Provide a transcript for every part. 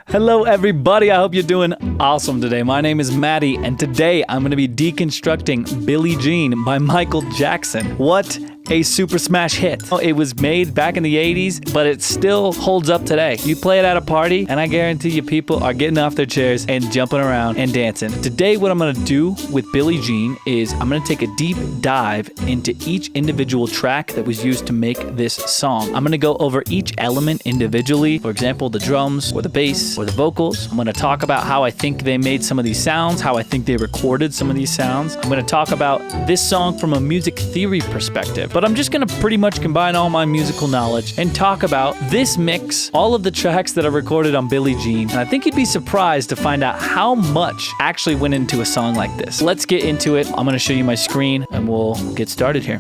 Hello everybody, I hope you're doing awesome today. My name is Mattie, and today I'm going to be deconstructing Billie Jean by Michael Jackson. What a Super Smash hit. It was made back in the 80s, but it still holds up today. You play it at a party, and I guarantee you people are getting off their chairs and jumping around and dancing. Today, what I'm going to do with Billie Jean is I'm going to take a deep dive into each individual track that was used to make this song. I'm going to go over each element individually. For example, the drums or the bass or the vocals. I'm going to talk about how I think they made some of these sounds, how I think they recorded some of these sounds. I'm going to talk about this song from a music theory perspective. But I'm just going to pretty much combine all my musical knowledge and talk about this mix, all of the tracks that are recorded on Billie Jean. And I think you'd be surprised to find out how much actually went into a song like this. Let's get into it. I'm going to show you my screen and we'll get started here.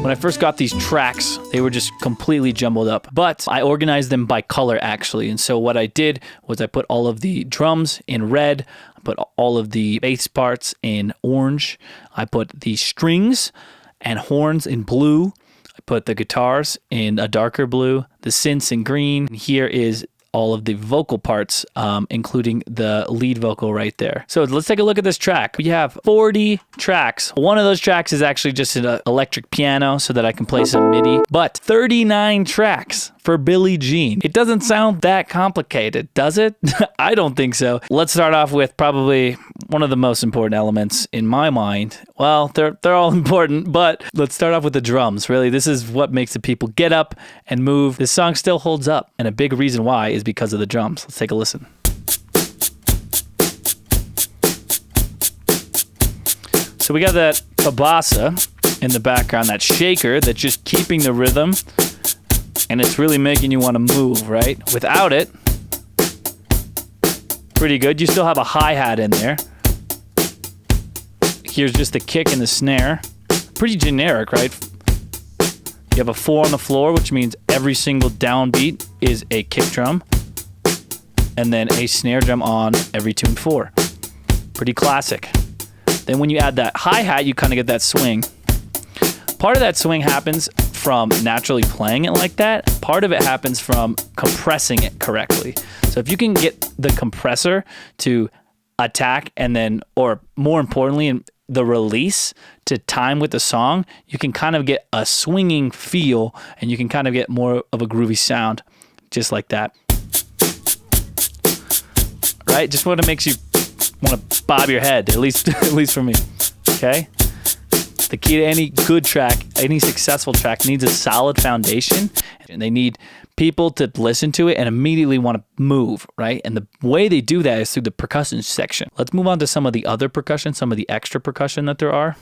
When I first got these tracks, they were just completely jumbled up, but I organized them by color actually. And so what I did was I put all of the drums in red, I put all of the bass parts in orange, I put the strings and horns in blue, I put the guitars in a darker blue, the synths in green. Here is all of the vocal parts, including the lead vocal right there. So let's take a look at this track. We have 40 tracks. One of those tracks is actually just an electric piano so that I can play some MIDI, but 39 tracks for Billie Jean. It doesn't sound that complicated, does it? I don't think so. Let's start off with probably one of the most important elements in my mind. Well, they're all important, but let's start off with the drums. Really, this is what makes the people get up and move. This song still holds up, and a big reason why is because of the drums. Let's take a listen. So we got that kabasa in the background, that shaker that's just keeping the rhythm, and it's really making you want to move, right? Without it, pretty good. You still have a hi-hat in there. Here's just the kick and the snare. Pretty generic, right? You have a 4 on the floor, which means every single downbeat is a kick drum, and then a snare drum on every tune 4. Pretty classic. Then when you add that hi-hat, you kind of get that swing. Part of that swing happens from naturally playing it like that. Part of it happens from compressing it correctly. So if you can get the compressor to attack and then, or more importantly, in the release to time with the song, you can kind of get a swinging feel and you can kind of get more of a groovy sound just like that. Right? Just what it makes you want to bob your head, at least for me. Okay? The key to any good track, any successful track, needs a solid foundation, and they need people to listen to it and immediately want to move, right? And the way they do that is through the percussion section. Let's move on to some of the other percussion, some of the extra percussion that there are.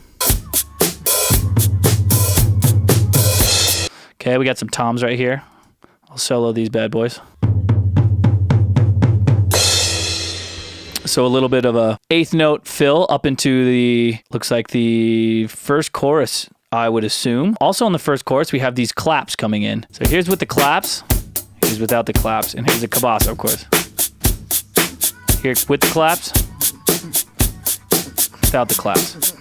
Okay, we got some toms right here. I'll solo these bad boys. So a little bit of a 8th note fill up into the, looks like the first chorus, I would assume. Also on the first chorus, we have these claps coming in. So here's with the claps, here's without the claps, and here's the kabasa, of course. Here with the claps, without the claps.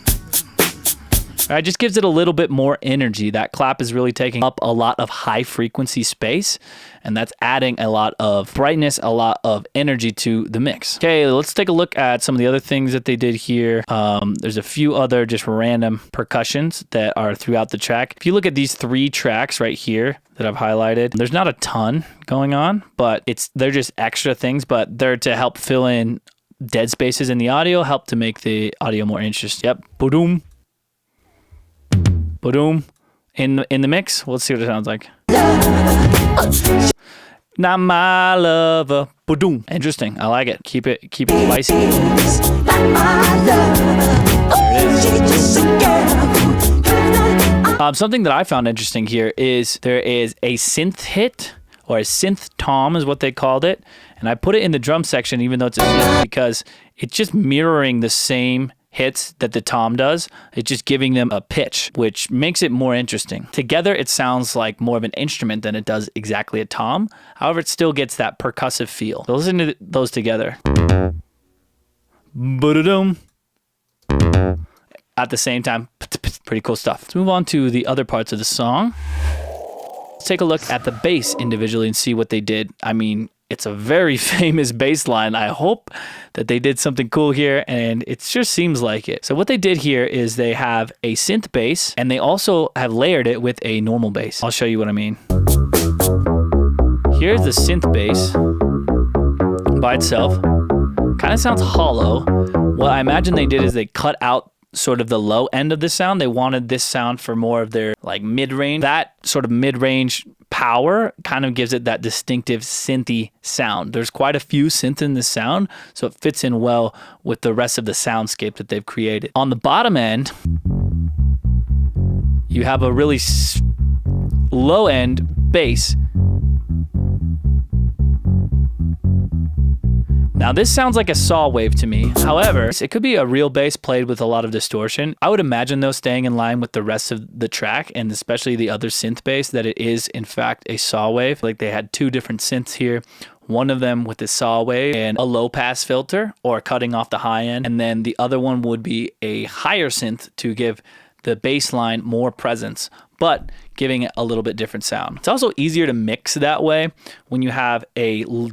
All right, just gives it a little bit more energy. That clap is really taking up a lot of high frequency space, and that's adding a lot of brightness, a lot of energy to the mix. Okay, let's take a look at some of the other things that they did here. There's a few other just random percussions that are throughout the track. If you look at these 3 tracks right here that I've highlighted, there's not a ton going on, but they're just extra things, but they're to help fill in dead spaces in the audio, help to make the audio more interesting. Yep, boom. Boom. In the mix, let's see what it sounds like. Not my lover. Boom. Interesting. I like it. Keep it spicy. There it is. Something that I found interesting here is there is a synth hit, or a synth tom is what they called it, and I put it in the drum section even though it's a synth because it's just mirroring the same hits that the tom does. It's just giving them a pitch, which makes it more interesting. Together, it sounds like more of an instrument than it does exactly a tom. However, it still gets that percussive feel. So listen to those together. Ba-da-dum. At the same time, pretty cool stuff. Let's move on to the other parts of the song. Let's take a look at the bass individually and see what they did. I mean, it's a very famous bass line. I hope that they did something cool here, and it just seems like it. So what they did here is they have a synth bass, and they also have layered it with a normal bass. I'll show you what I mean. Here's the synth bass by itself. Kind of sounds hollow. What I imagine they did is they cut out sort of the low end of the sound. They wanted this sound for more of their like mid-range. That sort of mid-range power kind of gives it that distinctive synthy sound. There's quite a few synths in this sound, so it fits in well with the rest of the soundscape that they've created. On the bottom end, you have a really low end bass. Now this sounds like a saw wave to me. However, it could be a real bass played with a lot of distortion. I would imagine though, staying in line with the rest of the track and especially the other synth bass, that it is in fact a saw wave. Like they had two different synths here. One of them with the saw wave and a low pass filter or cutting off the high end. And then the other one would be a higher synth to give the bass line more presence, but giving it a little bit different sound. It's also easier to mix that way when you have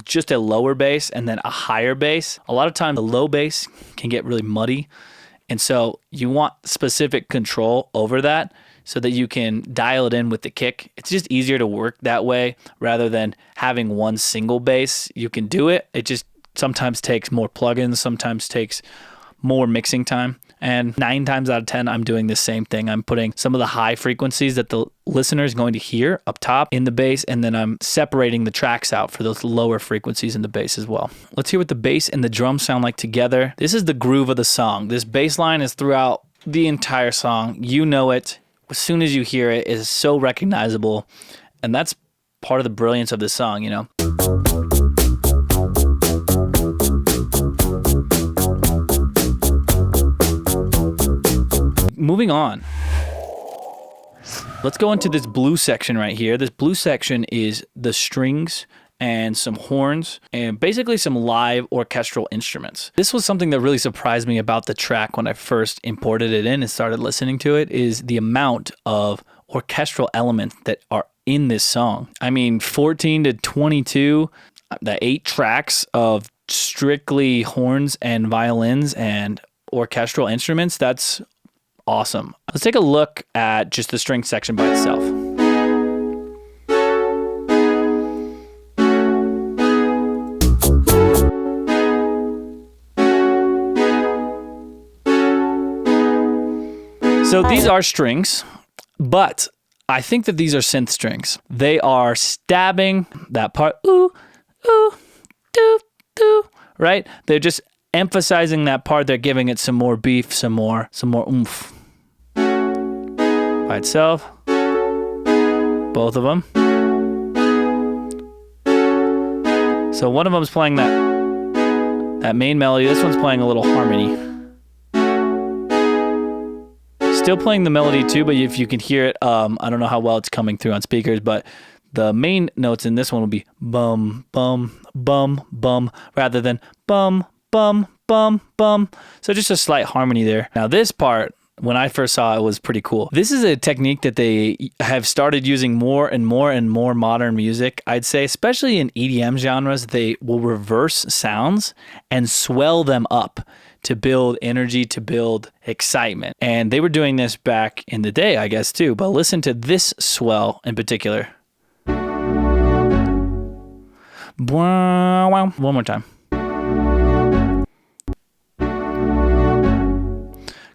just a lower bass and then a higher bass. A lot of times the low bass can get really muddy, and so you want specific control over that so that you can dial it in with the kick. It's just easier to work that way rather than having one single bass. You can do it. It just sometimes takes more plugins, sometimes takes more mixing time. And 9 times out of 10, I'm doing the same thing. I'm putting some of the high frequencies that the listener is going to hear up top in the bass, and then I'm separating the tracks out for those lower frequencies in the bass as well. Let's hear what the bass and the drums sound like together. This is the groove of the song. This bass line is throughout the entire song. You know it. As soon as you hear it, it is so recognizable. And that's part of the brilliance of this song, you know? Moving on, let's go into this blue section right here. This blue section is the strings and some horns and basically some live orchestral instruments. This was something that really surprised me about the track when I first imported it in and started listening to it, is the amount of orchestral elements that are in this song. I mean, 14 to 22, the 8 tracks of strictly horns and violins and orchestral instruments, that's awesome. Let's take a look at just the string section by itself. So these are strings, but I think that these are synth strings. They are stabbing that part, ooh, ooh, doo, doo, right? They're just emphasizing that part. They're giving it some more beef, some more oomph. By itself, both of them. So one of them is playing that main melody. This one's playing a little harmony. Still playing the melody too, but if you can hear it, I don't know how well it's coming through on speakers, but the main notes in this one will be bum, bum, bum, bum, rather than bum, bum, bum, bum. So just a slight harmony there. Now this part, when I first saw it, was pretty cool. This is a technique that they have started using more and more and more modern music. I'd say, especially in EDM genres, they will reverse sounds and swell them up to build energy, to build excitement. And they were doing this back in the day, I guess, too. But listen to this swell in particular. One more time.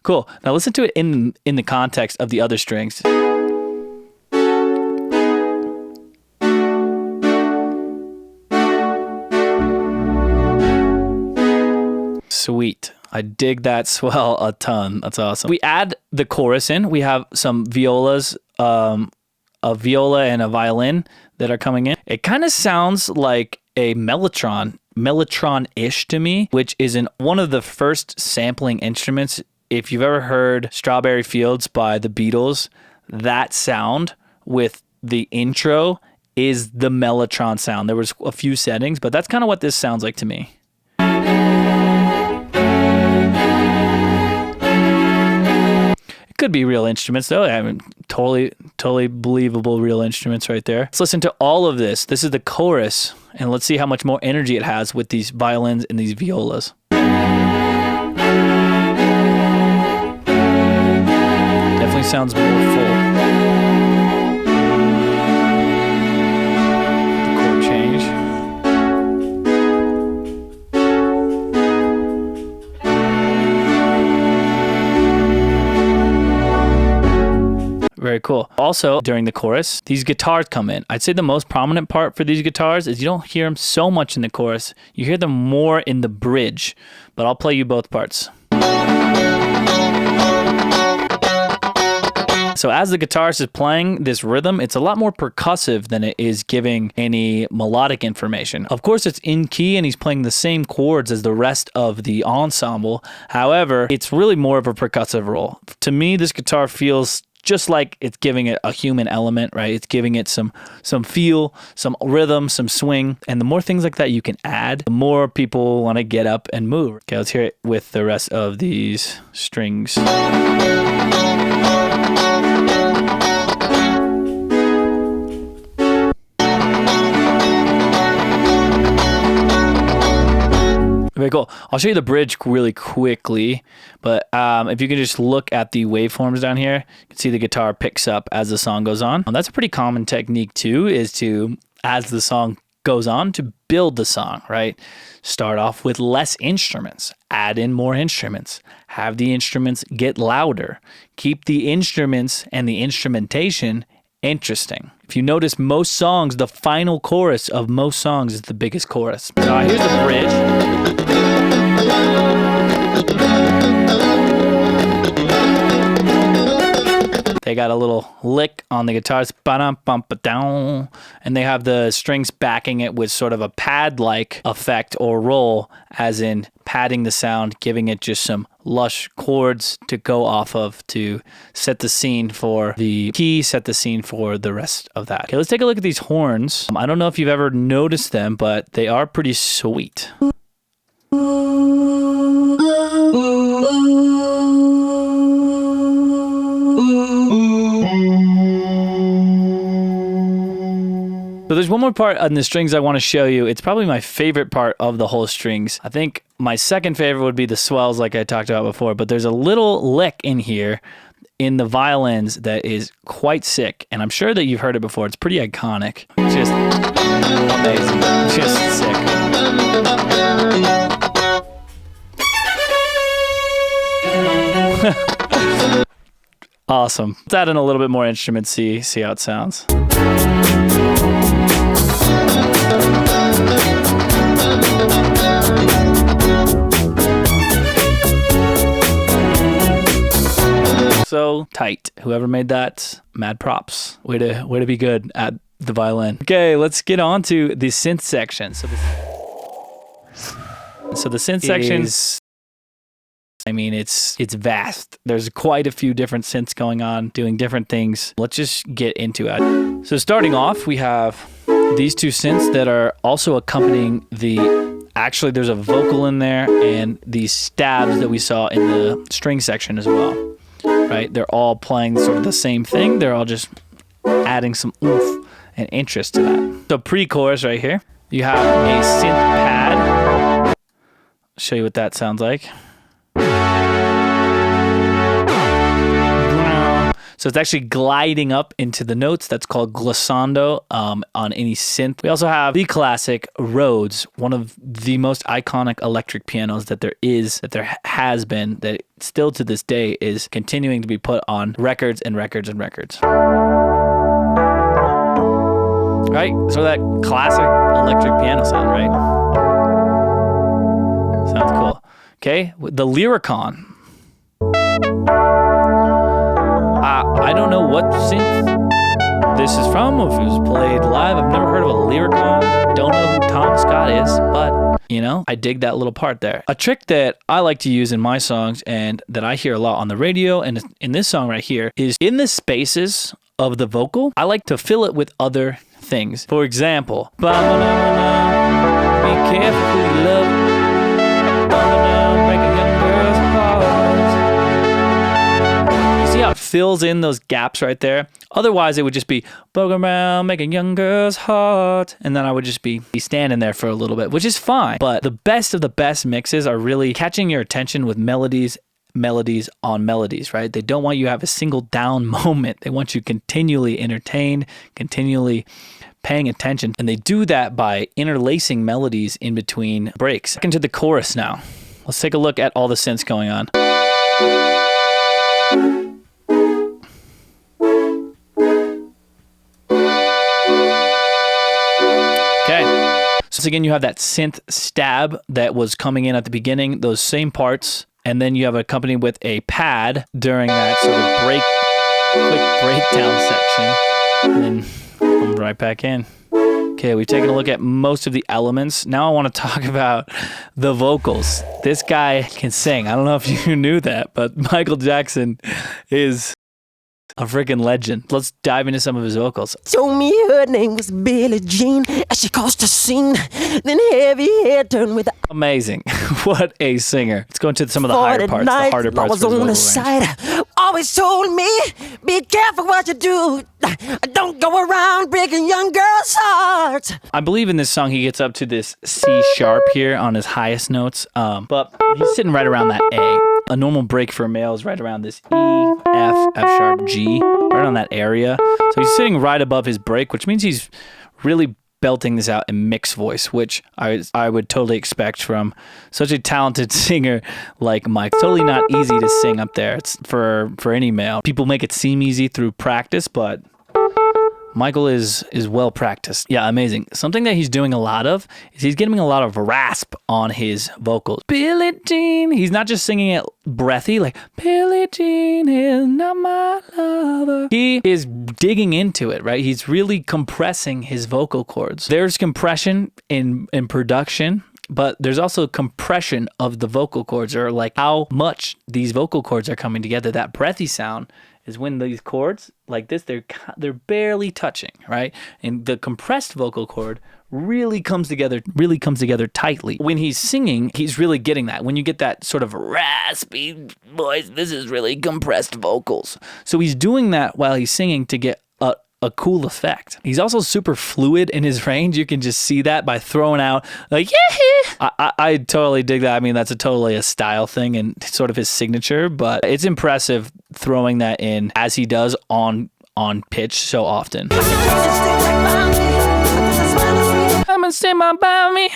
Cool. Now listen to it in the context of the other strings. Sweet. I dig that swell a ton. That's awesome. We add the chorus in. We have some violas, a viola and a violin that are coming in. It kind of sounds like a mellotron-ish to me, which is one of the first sampling instruments. If you've ever heard Strawberry Fields by the Beatles, that sound with the intro is the mellotron sound. There was a few settings, but that's kind of what this sounds like to me. It Could be real instruments though. I mean, totally believable real instruments right there. Let's listen to all of this. This is the chorus, and let's see how much more energy it has with these violins and these violas. Definitely sounds more full. The chord change. Very cool. Also, during the chorus, these guitars come in. I'd say the most prominent part for these guitars is you don't hear them so much in the chorus. You hear them more in the bridge, but I'll play you both parts. So as the guitarist is playing this rhythm, it's a lot more percussive than it is giving any melodic information. Of course, it's in key and he's playing the same chords as the rest of the ensemble. However, it's really more of a percussive role. To me, this guitar feels just like it's giving it a human element, right? It's giving it some feel, some rhythm, some swing. And the more things like that you can add, the more people want to get up and move. Okay, let's hear it with the rest of these strings. Very cool. I'll show you the bridge really quickly, but if you can just look at the waveforms down here, you can see the guitar picks up as the song goes on. That's a pretty common technique too, is to, as the song goes on, to build the song, right? Start off with less instruments, add in more instruments, have the instruments get louder, keep the instruments and the instrumentation interesting. If you notice, most songs, the final chorus of most songs is the biggest chorus. So here's the bridge. They got a little lick on the guitars, ba-dum-bum-ba-down, and they have the strings backing it with sort of a pad-like effect or roll, as in padding the sound, giving it just some lush chords to go off of to set the scene for the key, set the scene for the rest of that. Okay, let's take a look at these horns. I don't know if you've ever noticed them, but they are pretty sweet. So there's one more part on the strings I want to show you. It's probably my favorite part of the whole strings. I think my second favorite would be the swells like I talked about before, but there's a little lick in here in the violins that is quite sick, and I'm sure that you've heard it before. It's pretty iconic. Just amazing. Just sick. Awesome. Let's add in a little bit more instrument, see how it sounds. So tight. Whoever made that, mad props. Way to be good at the violin. Okay, let's get on to the synth section. So the synth section is, I mean, it's vast. There's quite a few different synths going on, doing different things. Let's just get into it. So starting off, we have these two synths that are also accompanying actually there's a vocal in there and these stabs that we saw in the string section as well, right? They're all playing sort of the same thing. They're all just adding some oomph and interest to that. So pre-chorus right here, you have a synth pad. I'll show you what that sounds like. So it's actually gliding up into the notes. That's called glissando on any synth. We also have the classic Rhodes, one of the most iconic electric pianos that there has been, that still to this day is continuing to be put on records and records and records. Right? So that classic electric piano sound, right? Sounds cool. Okay, the Lyricon. I don't know what synth this is from, or if it was played live. I've never heard of a Lyricon. Don't know who Tom Scott is, but, you know, I dig that little part there. A trick that I like to use in my songs and that I hear a lot on the radio and in this song right here is in the spaces of the vocal, I like to fill it with other things. For example, be careful who you love. Break a young girl's heart. You see how it fills in those gaps right there. Otherwise, it would just be bug around, making young girls' heart. And then I would just be standing there for a little bit, which is fine. But the best of the best mixes are really catching your attention with melodies on melodies, right? They don't want you to have a single down moment. They want you continually entertained, continually paying attention. And they do that by interlacing melodies in between breaks. Back into the chorus now. Let's take a look at all the synths going on. Okay. So again, you have that synth stab that was coming in at the beginning, those same parts, and then you have accompanied with a pad during that sort of quick breakdown section, and then come right back in. Okay, we've taken a look at most of the elements. Now I want to talk about the vocals. This guy can sing. I don't know if you knew that, but Michael Jackson is a freaking legend. Let's dive into some of his vocals. Told me her name was Billie Jean as she caused a scene. Then heavy hair turned with amazing. What a singer. Let's go into some of the higher parts, the harder parts. I was on the side. Always told me, be careful what you do. Don't go around breaking young girls' hearts. I believe in this song he gets up to this C sharp here on his highest notes, but he's sitting right around that A. A normal break for a male is right around this E, F, F sharp, G, right on that area. So he's sitting right above his break, which means he's really belting this out in mixed voice, which I would totally expect from such a talented singer like Mike. Totally not easy to sing up there. It's for any male. People make it seem easy through practice, but Michael is well practiced. Yeah, amazing. Something that he's doing a lot of is he's getting a lot of rasp on his vocals. Billie Jean, he's not just singing it breathy, like, Billie Jean is not my lover. He is digging into it, right? He's really compressing his vocal cords. There's compression in production, but there's also compression of the vocal cords, or like how much these vocal cords are coming together. That breathy sound is when these chords like this, they're barely touching, right? And the compressed vocal cord really comes together tightly. When he's singing, he's really getting that. When you get that sort of raspy voice, this is really compressed vocals. So he's doing that while he's singing to get a cool effect. He's also super fluid in his range. You can just see that by throwing out like, yeah. I totally dig that. I mean, that's totally a style thing and sort of his signature, but it's impressive throwing that in as he does on pitch so often. I'm gonna stand by me.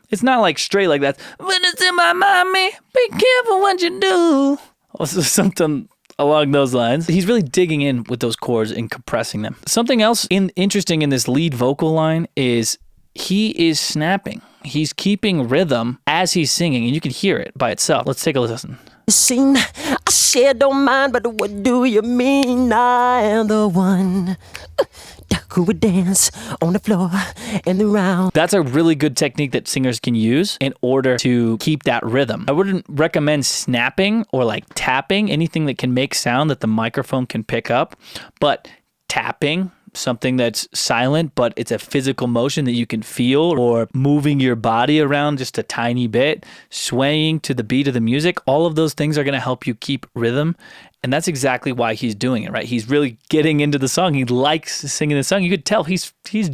It's not like straight like that. When it's in my mommy, be careful what you do. Also something along those lines. He's really digging in with those chords and compressing them. Something else interesting in this lead vocal line is he is snapping. He's keeping rhythm as he's singing, and you can hear it by itself. Let's take a listen. Scene, I said don't mind, but what do you mean? I am the one who would dance on the floor and around. That's a really good technique that singers can use in order to keep that rhythm. I wouldn't recommend snapping or like tapping, anything that can make sound that the microphone can pick up, but tapping, something that's silent, but it's a physical motion that you can feel, or moving your body around just a tiny bit, swaying to the beat of the music. All of those things are going to help you keep rhythm. And that's exactly why he's doing it, right? He's really getting into the song. He likes singing the song. You could tell he's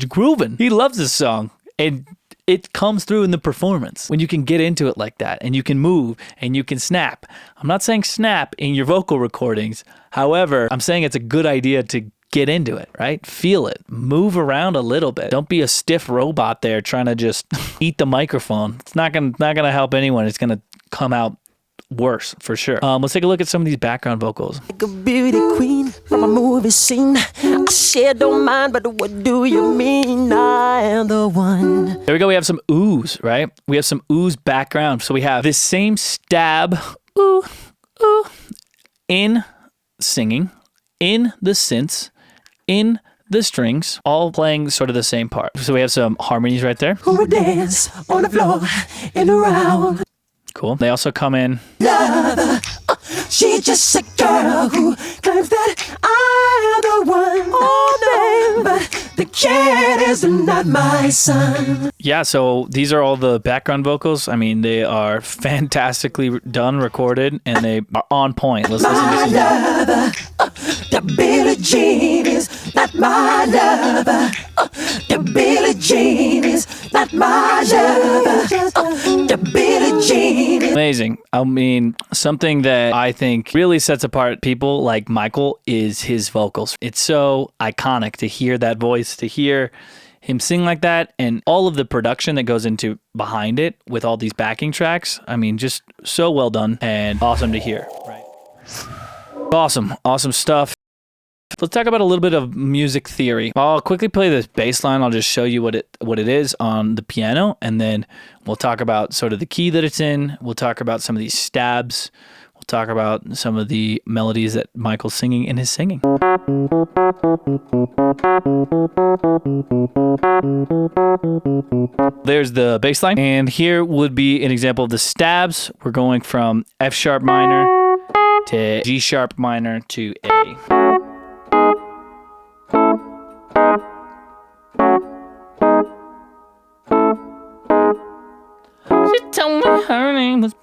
grooving. He loves this song. And it comes through in the performance when you can get into it like that and you can move and you can snap. I'm not saying snap in your vocal recordings. However, I'm saying it's a good idea to get into it, right? Feel it. Move around a little bit. Don't be a stiff robot there trying to just eat the microphone. It's not gonna help anyone. It's gonna come out worse for sure. Let's take a look at some of these background vocals. Like a beauty queen from a movie scene. I said don't mind, but what do you mean? I am the one. There we go. We have some oohs, right? We have some oohs background. So we have this same stab, ooh, ooh, in singing, in the synths, in the strings, all playing sort of the same part. So we have some harmonies right there. Who would dance on the floor and around. Cool. They also come in. Lover, she's just a girl who claims that I am the one. Oh, man, but the cat is not my son. Yeah, so these are all the background vocals. I mean, they are fantastically done, recorded, and they are on point. Let's listen to some. Lover, The Billie Jean is not my lover. The Billie Jean is not my lover. The Billie Jean is Amazing. I mean, something that I think really sets apart people like Michael is his vocals. It's so iconic to hear that voice, to hear him sing like that, and all of the production that goes into behind it with all these backing tracks. I mean, just so well done and awesome to hear. Right. Awesome stuff. Let's talk about a little bit of music theory. I'll quickly play this bass line. I'll just show you what it is on the piano, and then we'll talk about sort of the key that it's in. We'll talk about some of these stabs. We'll talk about some of the melodies that Michael's singing in his singing. There's the bass line, and here would be an example of the stabs. We're going from F sharp minor to G sharp minor to A.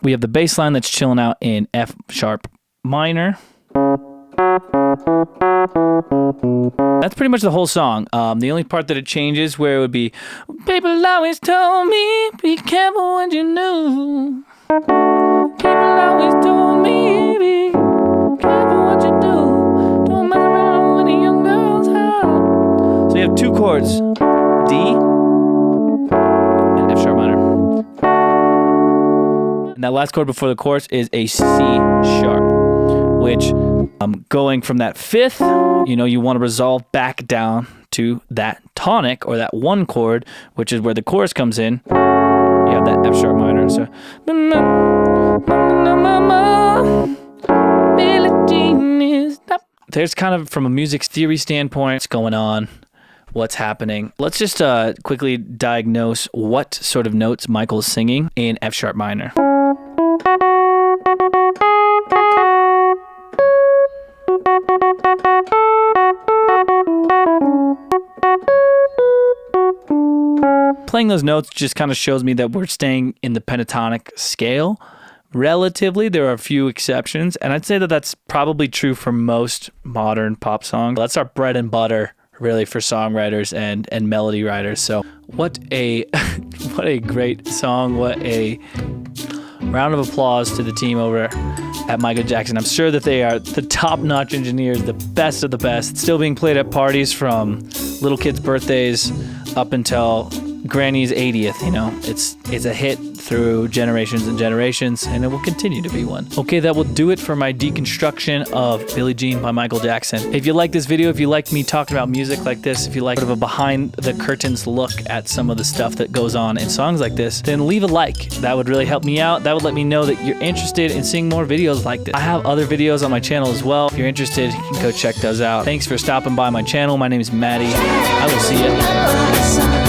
We have the bass line that's chilling out in F sharp minor. That's pretty much the whole song. The only part that it changes where it would be, people always told me, be careful what you do. People always told me, be careful what you do. Don't mess around with the young girls' house. So you have two chords, D and F sharp minor. And that last chord before the chorus is a C sharp, which going from that fifth, you want to resolve back down to that tonic or that one chord, which is where the chorus comes in. You have that F sharp minor. So there's kind of, from a music theory standpoint, what's going on, what's happening. Let's just quickly diagnose what sort of notes Michael is singing in F sharp minor. Playing those notes just kind of shows me that we're staying in the pentatonic scale. Relatively, there are a few exceptions, and I'd say that that's probably true for most modern pop songs. That's our bread and butter, really, for songwriters and melody writers. So what a what a great song. What a round of applause to the team over at Michael Jackson. I'm sure that they are the top-notch engineers, the best of the best. Still being played at parties from little kids' birthdays up until Granny's 80th. It's a hit through generations and generations, and it will continue to be one. Okay, that will do it for my deconstruction of Billie Jean by Michael Jackson. If you like this video, if you like me talking about music like this, if you like sort of a behind the curtains look at some of the stuff that goes on in songs like this, then leave a like. That would really help me out. That would let me know that you're interested in seeing more videos like this. I have other videos on my channel as well. If you're interested, you can go check those out. Thanks for stopping by my channel. My name is Mattie. I will see you.